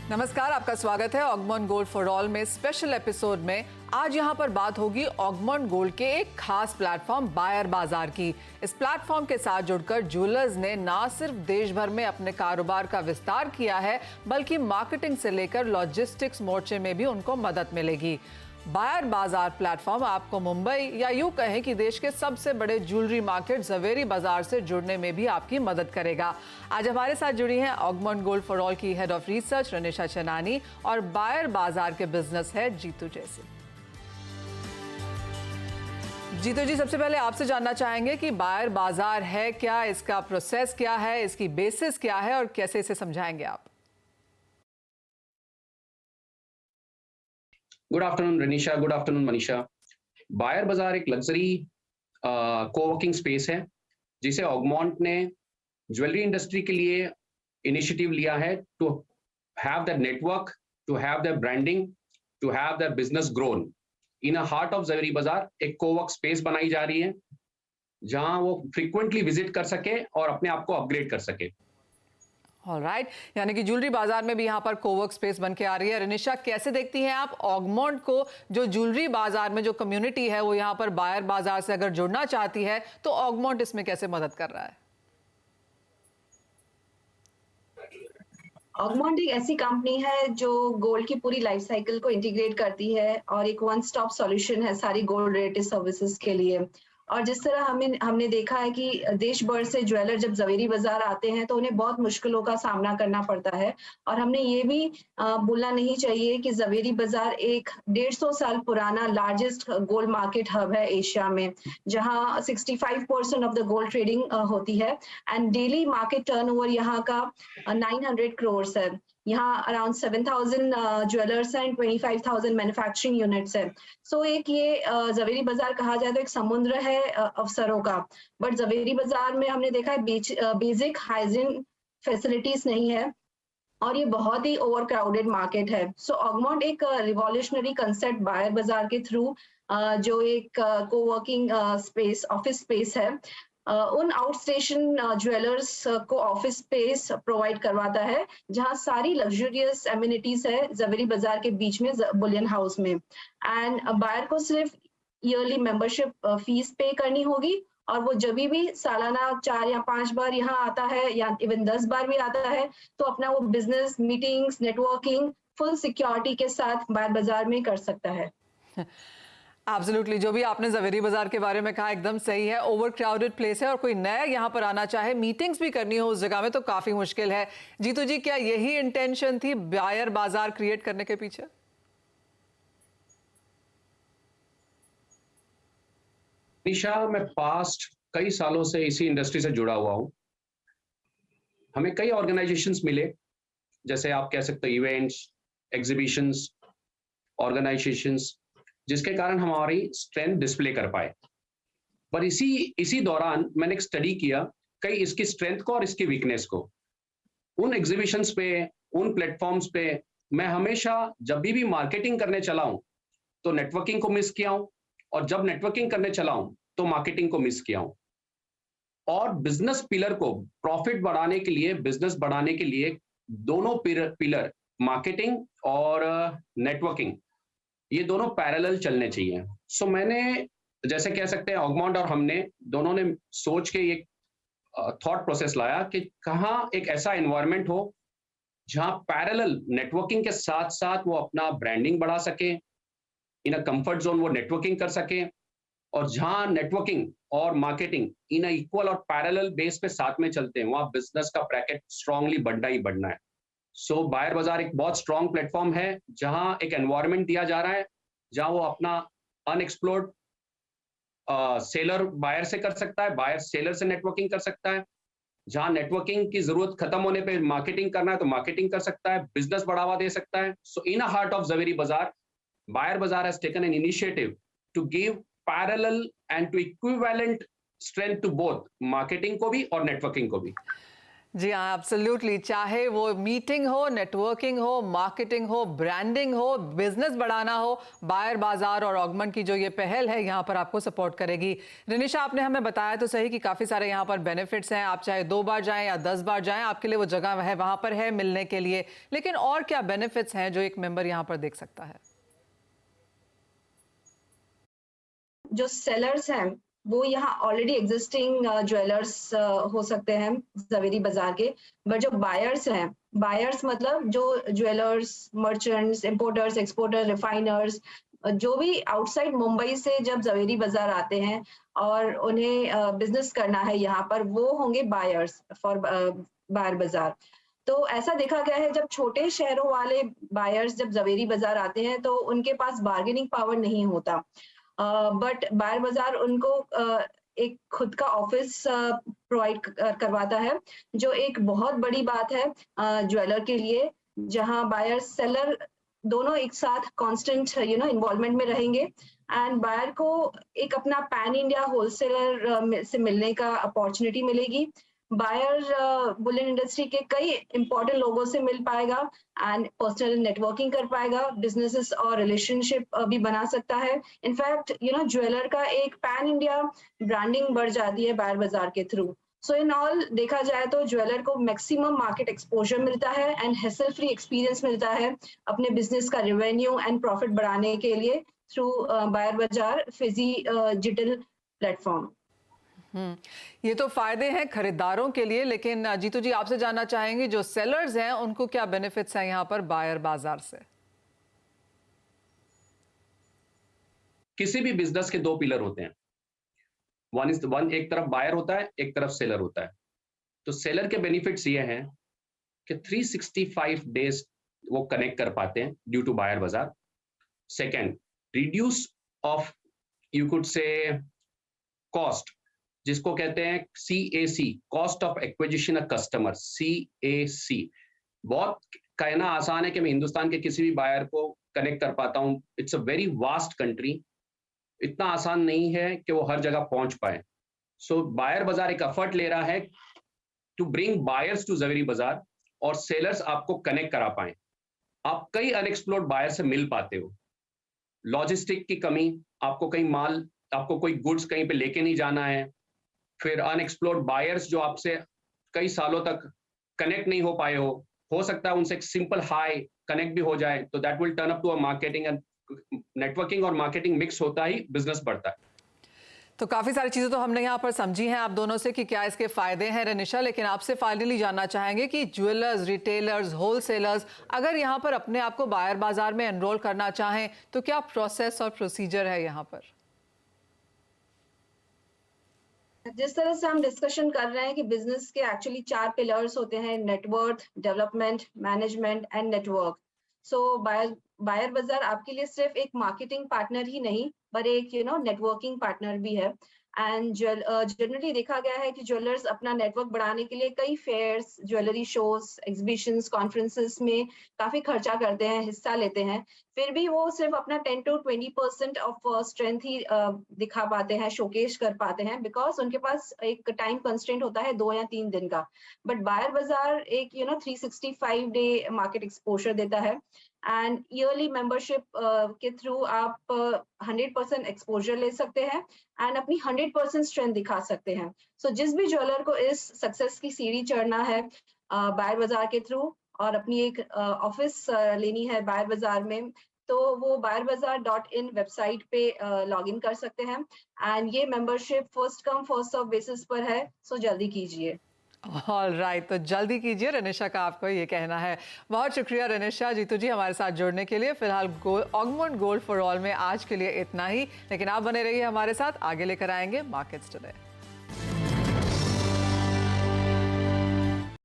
नमस्कार, आपका स्वागत है ऑगमोंट गोल्ड फॉर ऑल में स्पेशल एपिसोड में। आज यहाँ पर बात होगी ऑगमोंट गोल्ड के एक खास प्लेटफॉर्म बायर बाजार की। इस प्लेटफॉर्म के साथ जुड़कर ज्वेलर्स ने ना सिर्फ देश भर में अपने कारोबार का विस्तार किया है, बल्कि मार्केटिंग से लेकर लॉजिस्टिक्स मोर्चे में भी उनको मदद मिलेगी। बायर बाजार प्लेटफॉर्म आपको मुंबई या यूं कहें कि देश के सबसे बड़े ज्वेलरी मार्केट ज़वेरी बाजार से जुड़ने में भी आपकी मदद करेगा। आज हमारे साथ जुड़ी हैं ऑगमोंट गोल्ड फॉर ऑल की हेड ऑफ रिसर्च रनिशा चनानी और बायर बाजार के बिजनेस हेड जीतू जैसी। जीतू जी, सबसे पहले आपसे जानना चाहेंगे कि बायर बाजार है क्या, इसका प्रोसेस क्या है, इसकी बेसिस क्या है और कैसे इसे समझाएंगे आप? Good afternoon Ranisha, good afternoon Manisha. बायर बाजार एक लग्जरी कोवर्किंग स्पेस है जिसे ऑगमोंट ने ज्वेलरी इंडस्ट्री के लिए इनिशिएटिव लिया है to have the network, to have the branding, to have the business grown. In a heart of Zaveri Bazaar एक कोवर्क स्पेस बनाई जा रही है जहां वो फ्रीक्वेंटली विजिट कर सके और अपने आप को अपग्रेड कर सके। ऑलराइट, यानी कि ज्वेलरी बाजार में भी यहाँ पर कोवर्क स्पेस बन के आ रही है। रनिशा, कैसे देखती हैं आप ऑगमोंट को, जो ज्वेलरी बाजार में जो कम्युनिटी है वो यहाँ पर बायर बाजार से अगर जुड़ना चाहती है तो ऑगमोंट इसमें कैसे मदद कर रहा है? ऑगमोंट एक ऐसी कंपनी है जो गोल्ड की पूरी लाइफ साइकिल को इंटीग्रेट करती है और एक वन स्टॉप सॉल्यूशन है सारी गोल्ड रिलेटेड सर्विसेज के लिए। और जिस तरह हमने देखा है कि देश भर से ज्वेलर जब ज़वेरी बाजार आते हैं तो उन्हें बहुत मुश्किलों का सामना करना पड़ता है। और हमने ये भी भूलना नहीं चाहिए कि ज़वेरी बाजार एक 150 साल पुराना लार्जेस्ट गोल्ड मार्केट हब है एशिया में, जहां 65% ऑफ द गोल्ड ट्रेडिंग होती है एंड डेली मार्केट टर्नओवर यहाँ का 900 करोड़ है। यहाँ अराउंड 7,000 ज्वेलर्स हैं, 25,000 मैन्युफैक्चरिंग यूनिट्स है। सो एक ये ज़वेरी बाजार कहा जाए तो एक समुद्र है अवसरों का। बट ज़वेरी बाजार में हमने देखा है बेसिक हाइजीन फैसिलिटीज नहीं है और ये बहुत ही ओवर क्राउडेड मार्केट है। सो ऑगमोंट एक रिवॉल्यूशनरी कंसेप्ट बायर बाजार के थ्रू जो एक कोवर्किंग स्पेस, ऑफिस स्पेस है, उन आउटस्टेशन ज्वेलर्स को ऑफिस स्पेस प्रोवाइड करवाता है जहां सारी लग्जरियस एमिनिटीज है ज़वेरी बाजार के बीच में बुलियन हाउस में। एंड बायर को सिर्फ ईयरली मेंबरशिप फीस पे करनी होगी और वो जब भी सालाना 4 या 5 बार यहाँ आता है या इवन 10 बार भी आता है तो अपना वो business meetings, networking full security के साथ बायर बाजार में कर सकता है। एब्सोल्युटली, जो भी आपने ज़वेरी बाजार के बारे में कहा एकदम सही है। ओवर क्राउडेड प्लेस है और कोई नया यहाँ पर आना चाहे, मीटिंग्स भी करनी हो उस जगह में तो काफी मुश्किल है। जीतू जी, क्या यही इंटेंशन थी बायर बाजार क्रिएट करने के पीछे? निशा, मैं पास्ट कई सालों से इसी इंडस्ट्री से जुड़ा हुआ हूं। हमें कई ऑर्गेनाइजेशंस मिले, जैसे आप कह सकते हो इवेंट्स, एग्जीबिशंस, ऑर्गेनाइजेशंस, जिसके कारण हमारी स्ट्रेंथ डिस्प्ले कर पाए। पर इसी दौरान मैंने एक स्टडी किया कई इसकी स्ट्रेंथ को और इसकी वीकनेस को। उन एग्जीबिशंस पे, उन प्लेटफॉर्म्स पे मैं हमेशा जब भी मार्केटिंग करने चला हूं तो नेटवर्किंग को मिस किया हूं, और जब नेटवर्किंग करने चला हूं तो मार्केटिंग को मिस किया हूं। और बिजनेस पिलर को प्रॉफिट बढ़ाने के लिए, बिजनेस बढ़ाने के लिए दोनों पिलर मार्केटिंग और नेटवर्किंग, ये दोनों पैरेलल चलने चाहिए। सो मैंने, जैसे कह सकते हैं ऑगमोंट और हमने दोनों ने सोच के एक थॉट प्रोसेस लाया कि कहाँ एक ऐसा एनवायरनमेंट हो जहां पैरेलल नेटवर्किंग के साथ साथ वो अपना ब्रांडिंग बढ़ा सके, इन अ कंफर्ट जोन वो नेटवर्किंग कर सके, और जहां नेटवर्किंग और मार्केटिंग इन अ इक्वल और पैरेलल बेस पे साथ में चलते हैं वहां बिजनेस का ब्रैकेट स्ट्रांगली बढ़ना ही बढ़ना है। सो बायर बाजार एक बहुत स्ट्रॉन्ग प्लेटफॉर्म है जहां एक एनवायरनमेंट दिया जा रहा है जहां वो अपना अनएक्सप्लोर्ड सेलर बायर से कर सकता है, बायर सेलर से नेटवर्किंग कर सकता है, जहां नेटवर्किंग की जरूरत खत्म होने पे मार्केटिंग करना है तो मार्केटिंग कर सकता है, बिजनेस बढ़ावा दे सकता है। So in a heart of Zaveri Bazaar, buyer bazaar has taken an initiative to give parallel and to equivalent strength to both marketing को भी और नेटवर्किंग को भी। जी हाँ, एब्सोल्युटली। चाहे वो मीटिंग हो, नेटवर्किंग हो, मार्केटिंग हो, ब्रांडिंग हो, बिजनेस बढ़ाना हो, बायर बाजार और ऑगमेंट की जो ये पहल है यहाँ पर आपको सपोर्ट करेगी। रिनिशा, आपने हमें बताया तो सही कि काफ़ी सारे यहाँ पर बेनिफिट्स हैं। आप चाहे 2 बार जाएं या 10 बार जाएं, आपके लिए वो जगह है, वहाँ पर है मिलने के लिए। लेकिन और क्या बेनिफिट्स हैं जो एक मेंबर यहाँ पर देख सकता है? जो सेलर्स हैं वो यहाँ ऑलरेडी एग्जिस्टिंग ज्वेलर्स हो सकते हैं जवेरी बाजार के, बट जो बायर्स हैं, बायर्स मतलब जो jewellers, merchants, importers, exporter, refiners, जो भी आउटसाइड मुंबई से जब जवेरी बाजार आते हैं और उन्हें बिजनेस करना है यहाँ पर, वो होंगे बायर्स फॉर बायर बाजार। तो ऐसा देखा गया है जब छोटे शहरों वाले बायर्स जब जवेरी बाजार आते हैं तो उनके पास बार्गेनिंग पावर नहीं होता, बट बायर बाजार उनको एक खुद का ऑफिस प्रोवाइड करवाता है, जो एक बहुत बड़ी बात है ज्वेलर के लिए, जहां बायर सेलर दोनों एक साथ कांस्टेंट इन्वॉल्वमेंट में रहेंगे एंड बायर को एक अपना पैन इंडिया होलसेलर से मिलने का अपॉर्चुनिटी मिलेगी। बायर बुलियन इंडस्ट्री के कई इंपॉर्टेंट लोगों से मिल पाएगा एंड पर्सनल नेटवर्किंग कर पाएगा, बिजनेसेस और रिलेशनशिप भी बना सकता है। इनफैक्ट ज्वेलर का एक पैन इंडिया ब्रांडिंग बढ़ जाती है बायर बाजार के थ्रू। सो इन ऑल देखा जाए तो ज्वेलर को मैक्सिमम मार्केट एक्सपोजर मिलता है एंड हेसल फ्री एक्सपीरियंस मिलता है अपने बिजनेस का रेवेन्यू एंड प्रॉफिट बढ़ाने के लिए थ्रू बायर बाजार डिजिटल प्लेटफॉर्म। ये तो फायदे हैं खरीदारों के लिए, लेकिन जीतू जी आपसे जानना चाहेंगे जो सेलर्स हैं उनको क्या बेनिफिट्स हैं यहाँ पर बायर बाजार से? किसी भी बिजनेस के 2 पिलर होते हैं। वन एक तरफ बायर होता है, एक तरफ सेलर होता है। तो सेलर के बेनिफिट्स ये हैं कि 365 डेज वो कनेक्ट कर पाते हैं ड्यू टू बायर बाजार। Second, reduce of you could say cost, जिसको कहते हैं CAC, cost of acquisition a customer, CAC। बहुत कहना आसान है कि मैं हिंदुस्तान के किसी भी बायर को कनेक्ट कर पाता हूं। It's a very vast country, इतना आसान नहीं है कि वो हर जगह पहुंच पाए। सो बायर बाजार एक एफर्ट ले रहा है to bring buyers to Zaveri Bazaar और सेलर्स आपको कनेक्ट करा पाए। आप कई अनएक्सप्लोर्ड बायर से मिल पाते हो। लॉजिस्टिक की कमी, आपको कहीं माल, आपको कोई गुड्स कहीं पे लेके नहीं जाना है। फिर अनएक्सप्लोर्ड बायर्स जो आपसे कई सालों तक कनेक्ट नहीं हो सकता है उनसे एक सिंपल हाई कनेक्ट भी हो जाए, तो that will turn up to a marketing and networking और मार्केटिंग मिक्स होता ही बिजनेस बढ़ता है। तो काफी सारी चीजें तो हमने यहाँ पर समझी हैं आप दोनों से कि क्या इसके फायदे हैं रिनिशा, लेकिन आपसे फाइनली जानना चाहेंगे कि ज्वेलर्स, रिटेलर्स, होलसेलर्स अगर यहाँ पर अपने आप को बायर बाजार में एनरोल करना चाहें तो क्या प्रोसेस और प्रोसीजर है यहाँ पर? जिस तरह से हम डिस्कशन कर रहे हैं कि बिजनेस के एक्चुअली 4 पिलर्स होते हैं, net worth, development, management and network. So buyer bazaar आपके लिए सिर्फ एक मार्केटिंग पार्टनर ही नहीं पर एक नेटवर्किंग पार्टनर भी है। एंड जनरली देखा गया है कि ज्वेलर्स अपना नेटवर्क बढ़ाने के लिए कई fairs, jewellery shows, exhibitions, conferences में काफी खर्चा करते हैं, हिस्सा लेते हैं, फिर भी वो सिर्फ अपना 10 to 20% ऑफ स्ट्रेंथ ही दिखा पाते हैं, शोकेस कर पाते हैं, बिकॉज उनके पास एक टाइम कंस्ट्रेंट होता है 2 या 3 दिन का। बट बायर बाजार एक 365 डे मार्केट एक्सपोजर देता है एंड ईयरली मेंबरशिप के थ्रू आप 100% एक्सपोजर ले सकते हैं एंड अपनी 100% स्ट्रेंथ दिखा सकते हैं। सो जिस भी ज्वेलर को इस सक्सेस की सीढ़ी चढ़ना है बायर बाजार के थ्रू और अपनी एक ऑफिस लेनी है बायर बाजार में, तो वो buyerbazaar.in वेबसाइट पे लॉग इन कर सकते हैं एंड ये membership first come first serve basis पर है, सो जल्दी कीजिए। ऑल राइट, तो जल्दी कीजिए, रिनिशा का आपको ये कहना है। बहुत शुक्रिया रिनिशा, जीतू जी हमारे साथ जुड़ने के लिए। फिलहाल ऑगमेंट गोल्ड फॉर ऑल में आज के लिए इतना ही, लेकिन आप बने रहिए हमारे साथ, आगे लेकर आएंगे मार्केट्स टुडे।